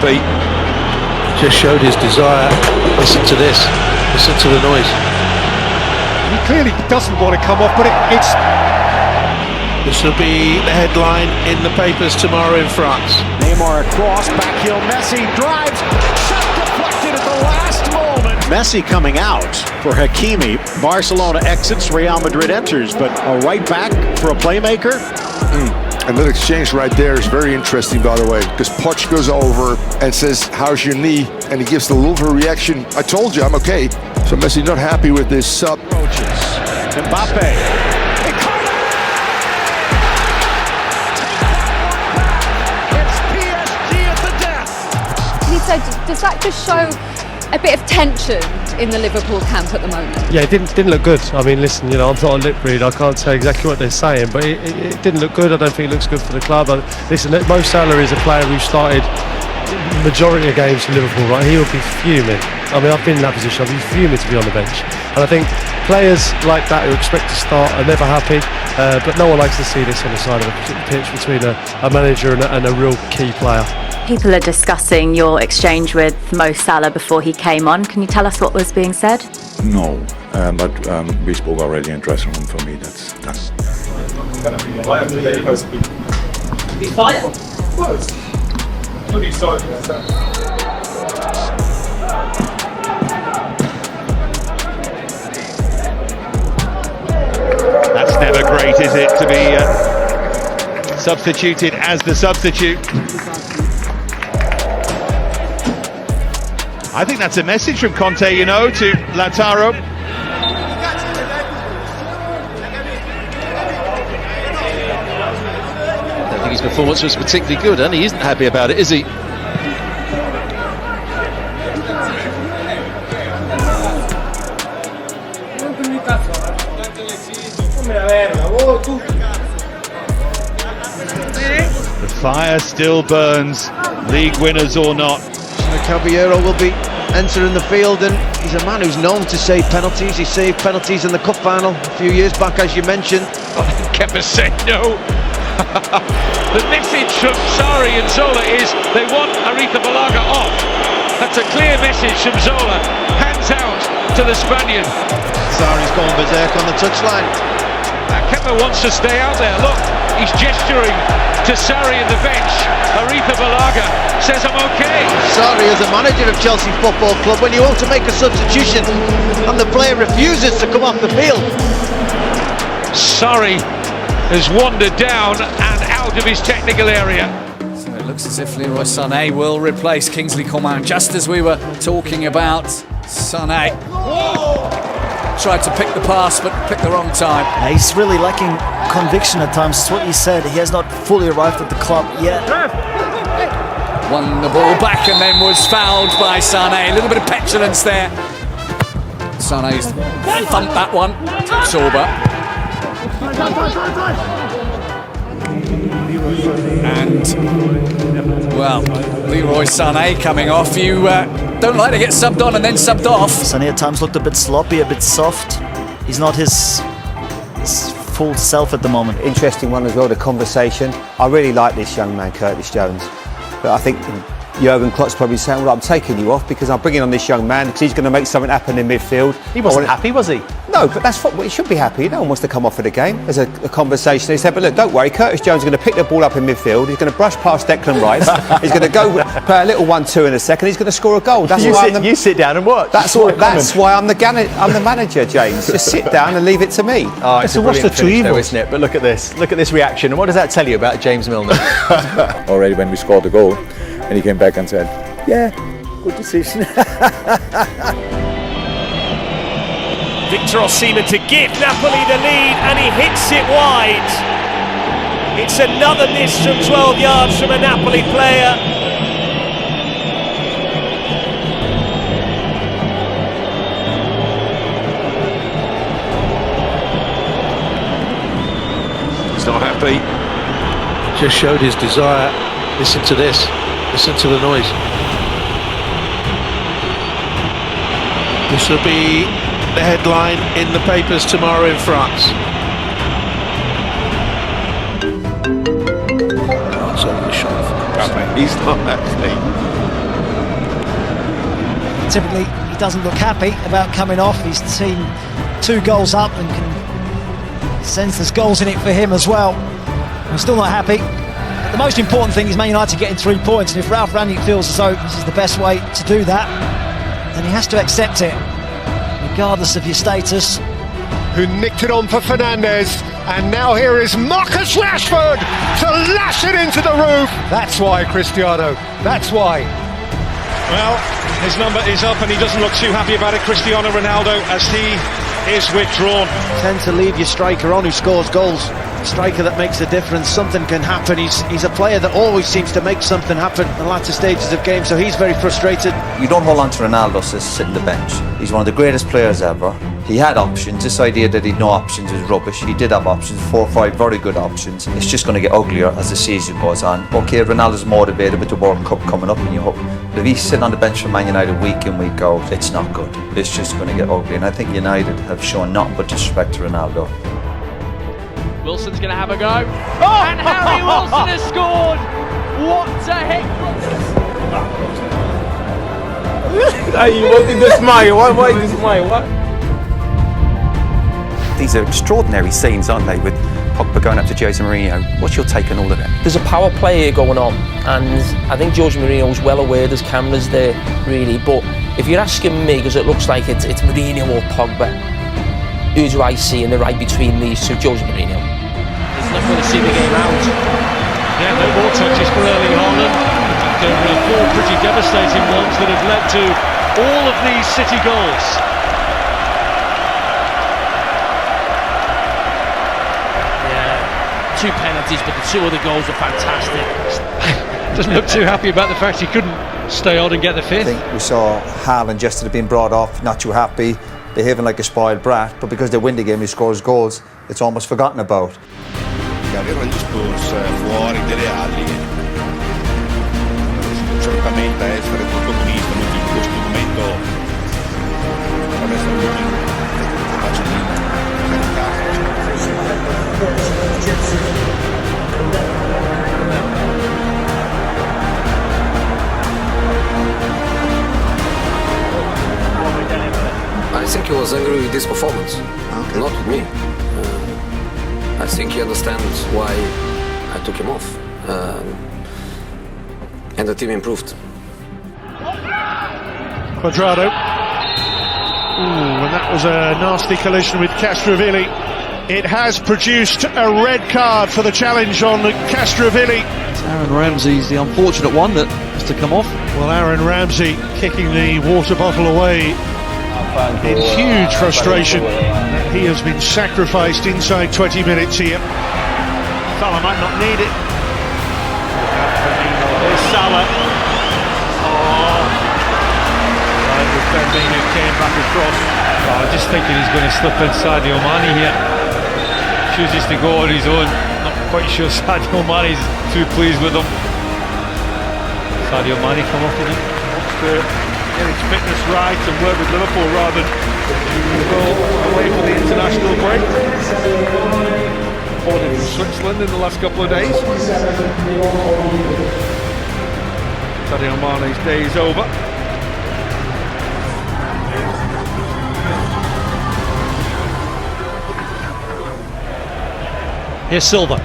happy. Just showed his desire. Listen to this. Listen to the noise. He clearly doesn't want to come off, but it's... This will be the headline in the papers tomorrow in France. Neymar across, backheel, Messi drives, shot deflected at the last moment. Messi coming out for Hakimi. Barcelona exits, Real Madrid enters, but a right back for a playmaker. And that exchange right there is very interesting, by the way, because Poch goes over and says, "How's your knee?" And he gives the Louvre reaction, "I told you, I'm okay." So Messi not happy with this sub. Approaches. Mbappé. So does that just show a bit of tension in the Liverpool camp at the moment? Yeah, it didn't look good. I mean, listen, you know, I'm not a lip reader. I can't say exactly what they're saying, but it didn't look good. I don't think it looks good for the club. Listen, Mo Salah is a player who started majority of games for Liverpool, right? He would be fuming. I mean, I've been in that position. I'd be fuming to be on the bench. And I think players like that who expect to start are never happy. But no one likes to see this on the side of the pitch between a manager and a real key player. People are discussing your exchange with Mo Salah before he came on. Can you tell us what was being said? No, but we spoke already in dressing room. For me, that's done. That's never great, is it, to be substituted as the substitute? I think that's a message from Conte, you know, to Lautaro. I don't think his performance was particularly good, and he isn't happy about it, is he? The fire still burns, league winners or not. Caballero will be entering the field, and he's a man who's known to save penalties. He saved penalties in the cup final a few years back, as you mentioned. Kepa said no. The message from Sarri and Zola is they want Arrizabalaga off. That's a clear message from Zola. Hands out to the Spaniard. Sarri's gone berserk on the touchline. Kepa wants to stay out there. Look, he's gesturing to Sarri in the bench. Arrizabalaga says, "I'm okay." Sarri is a manager of Chelsea Football Club. When you want to make a substitution and the player refuses to come off the field. Sarri has wandered down and out of his technical area. So it looks as if Leroy Sané will replace Kingsley Coman, just as we were talking about. Sané tried to pick the pass, but picked the wrong time. He's really lacking conviction at times. It's what he said. He has not fully arrived at the club yet. Won the ball back and then was fouled by Sané. A little bit of petulance there. Sané's thumped that one. Sorba. And, well, Leroy Sané coming off. You don't like to get subbed on and then subbed off. Sané at times looked a bit sloppy, a bit soft. He's not his full self at the moment. Interesting one as well, the conversation. I really like this young man, Curtis Jones. But I think Jurgen Klopp's probably saying, well, I'm taking you off because I'm bringing on this young man because he's going to make something happen in midfield. He wasn't happy, was he? No, but that's what he should be happy. No one wants to come off of the game. There's a conversation. He said, but look, don't worry, Curtis Jones is going to pick the ball up in midfield. He's going to brush past Declan Rice. He's going to go play a little 1-2 in a second. He's going to score a goal. That's you sit down and watch. That's why I'm the manager, James. Just sit down and leave it to me. Oh, it's a brilliant finish though, isn't it? But look at this. Look at this reaction. And what does that tell you about James Milner? Already when we scored the goal, and he came back and said, "Yeah, good decision." Victor Osimhen to give Napoli the lead, and he hits it wide. It's another miss from 12 yards from a Napoli player. He's not happy. Just showed his desire. Listen to this. Listen to the noise. This will be the headline in the papers tomorrow in France. Oh, it's over the shot. He's not actually. Typically, he doesn't look happy about coming off. His team 2 goals up and can sense there's goals in it for him as well. I'm still not happy. But the most important thing is Man United getting 3 points, and if Ralph Rangnick feels as though this is the best way to do that, then he has to accept it, regardless of your status. Who nicked it on for Fernandes, and now here is Marcus Rashford to lash it into the roof. That's why, Cristiano, that's why. Well, his number is up and he doesn't look too happy about it, Cristiano Ronaldo, as he is withdrawn. Tend to leave your striker on who scores goals. A striker that makes a difference. Something can happen. He's a player that always seems to make something happen in the latter stages of games, so he's very frustrated. You don't hold on to Ronaldo to sit on the bench. He's one of the greatest players ever. He had options. This idea that he'd no options is rubbish. He did have options, 4 or 5 very good options. It's just going to get uglier as the season goes on. Okay, Ronaldo's motivated with the World Cup coming up, and you hope. But if he's sitting on the bench for Man United week in, week out, it's not good. It's just going to get ugly. And I think United have shown nothing but disrespect to Ronaldo. Wilson's going to have a go. Oh! And Harry Wilson has scored! What a hit! What did this smile? Why did this smile? What? These are extraordinary scenes, aren't they, with Pogba going up to Jose Mourinho. What's your take on all of them? There's a power play here going on, and I think Jose Mourinho is well aware there's cameras there, really. But if you're asking me, because it looks like it's Mourinho or Pogba, who do I see in the right between these two? Jose Mourinho. He's not going to see the game out. Yeah, no more touches for Erling Haaland. There were 4 pretty devastating ones that have led to all of these City goals. Yeah, 2 penalties, but the 2 other goals are fantastic. Doesn't look too happy about the fact he couldn't stay on and get the 5th. I think we saw Haaland yesterday being brought off, not too happy, behaving like a spoiled brat, but because they win the game, he scores goals, it's almost forgotten about. Che avevano gli Spurs fuori delle ali, certamente essere protagonista in questo momento potrebbe essere l'ultimo I think he was angry with this performance, not with me. I think he understands why I took him off, and the team improved. Quadrado. Ooh, and that was a nasty collision with Castrovilli. It has produced a red card for the challenge on Castrovilli. Aaron Ramsey's the unfortunate one that has to come off. Well, Aaron Ramsey kicking the water bottle away in huge frustration. He has been sacrificed inside 20 minutes here. Salah might not need it. There's Salah. Oh. It was Firmino who came back across. I'm just thinking he's going to slip in Sadio Mane here. Chooses to go on his own. Not quite sure Sadio Mane's too pleased with him. Sadio Mane come off with him. Wants to get his fitness right and work with Liverpool rather than go away for the international break. Reported from Switzerland in the last couple of days. Sadio Mane's day is over. Here's Silva.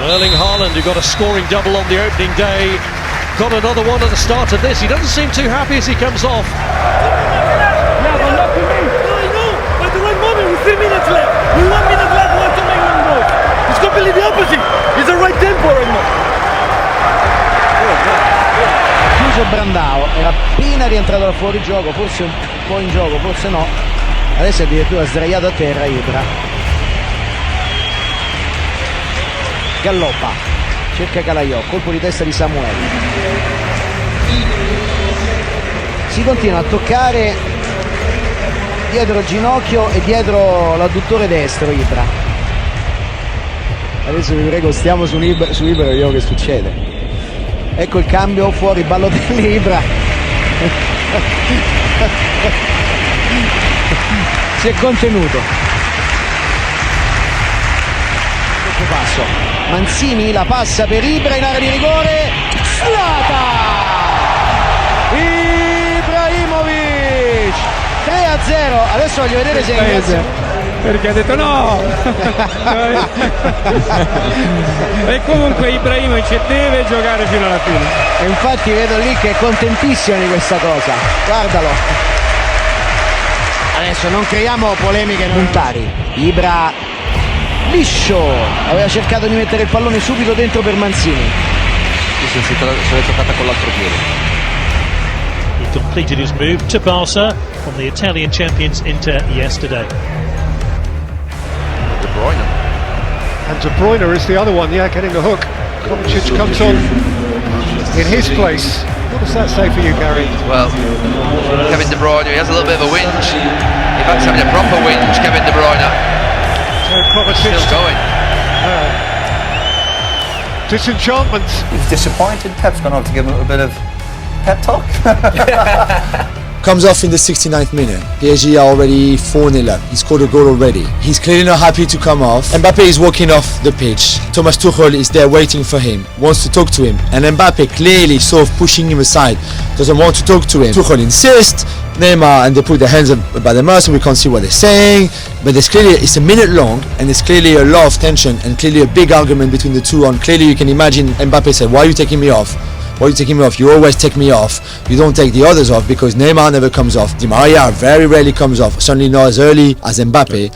Well, Erling Haaland, who got a scoring double on the opening day, got another one at the start of this. He doesn't seem too happy as he comes off. Yeah, but lucky me. I know. At the right moment, with 3 minutes left. With 1 minute left, want to make 1 goal. It's completely the opposite. It's the right tempo right now. Chiuso Brandao, era appena rientrato dal fuorigioco, forse un po' in gioco, forse no. Adesso è addirittura sdraiato a terra Ibra. Galloppa, cerca Calaiò, colpo di testa di Samuel. Si continua a toccare dietro il ginocchio e dietro l'adduttore destro Ibra. Adesso vi prego stiamo su Ibra e vediamo che succede. Ecco il cambio, fuori Balotelli, Ibra. Si è contenuto. adesso. Mancini la passa per Ibra in area di rigore. Zlatan! Ibrahimovic! 3-0. Adesso voglio vedere se perché ha detto no. E comunque Ibrahimovic deve giocare fino alla fine. E infatti vedo lì che è contentissimo di questa cosa. Guardalo. Adesso non creiamo polemiche montari. Ibra liscio, aveva cercato di mettere il pallone subito dentro per Mancini. Se l'è giocata con l'altro piede. He completed his move to Barca from the Italian champions Inter yesterday. De Bruyne. And De Bruyne is the other one, getting the hook. Kovacic comes on in his place. What does that say for you, Gary? Well, Kevin De Bruyne, he has a little bit of a whinge. In fact, he's having a proper whinge, Kevin De Bruyne. Still going. Disenchantment. He's disappointed. Pep's gone on to give him a bit of pep talk. Comes off in the 69th minute. PSG are already 4-0 up. He scored a goal already. He's clearly not happy to come off. Mbappé is walking off the pitch. Thomas Tuchel is there waiting for him, wants to talk to him. And Mbappé clearly sort of pushing him aside, doesn't want to talk to him. Tuchel insists. Neymar and they put their hands up by their mouth so we can't see what they're saying. But there's clearly, it's a minute long and there's clearly a lot of tension and clearly a big argument between the two. And clearly you can imagine Mbappé said, why are you taking me off? Why are you taking me off? You always take me off. You don't take the others off because Neymar never comes off. Di Maria very rarely comes off. Certainly not as early as Mbappé.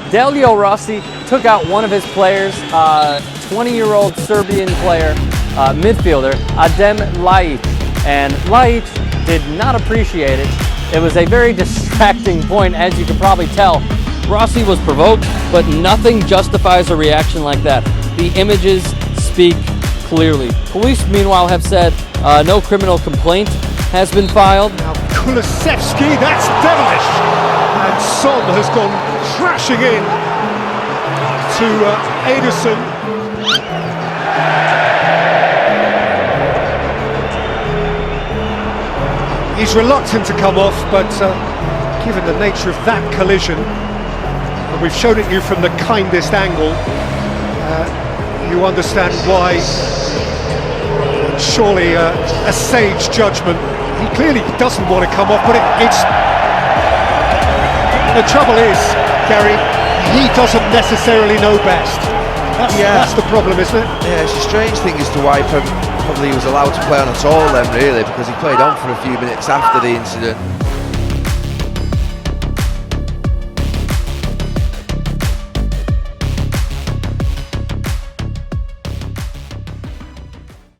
Delio Rossi took out one of his players, 20-year-old Serbian player, midfielder, Adem Laic. And Laic did not appreciate it. It was a very distracting point, as you can probably tell. Rossi was provoked, but nothing justifies a reaction like that. The images speak clearly. Police, meanwhile, have said no criminal complaint has been filed. Now Kulusevski, that's devilish! And Son has gone crashing in to Ederson. He's reluctant to come off, but given the nature of that collision, and we've shown it you from the kindest angle, you understand why. Surely a sage judgment. He clearly doesn't want to come off, but it's... The trouble is, Gary, he doesn't necessarily know best. That's the problem, isn't it? Yeah, it's a strange thing as to why probably he was allowed to play on at all then, really, because he played on for a few minutes after the incident.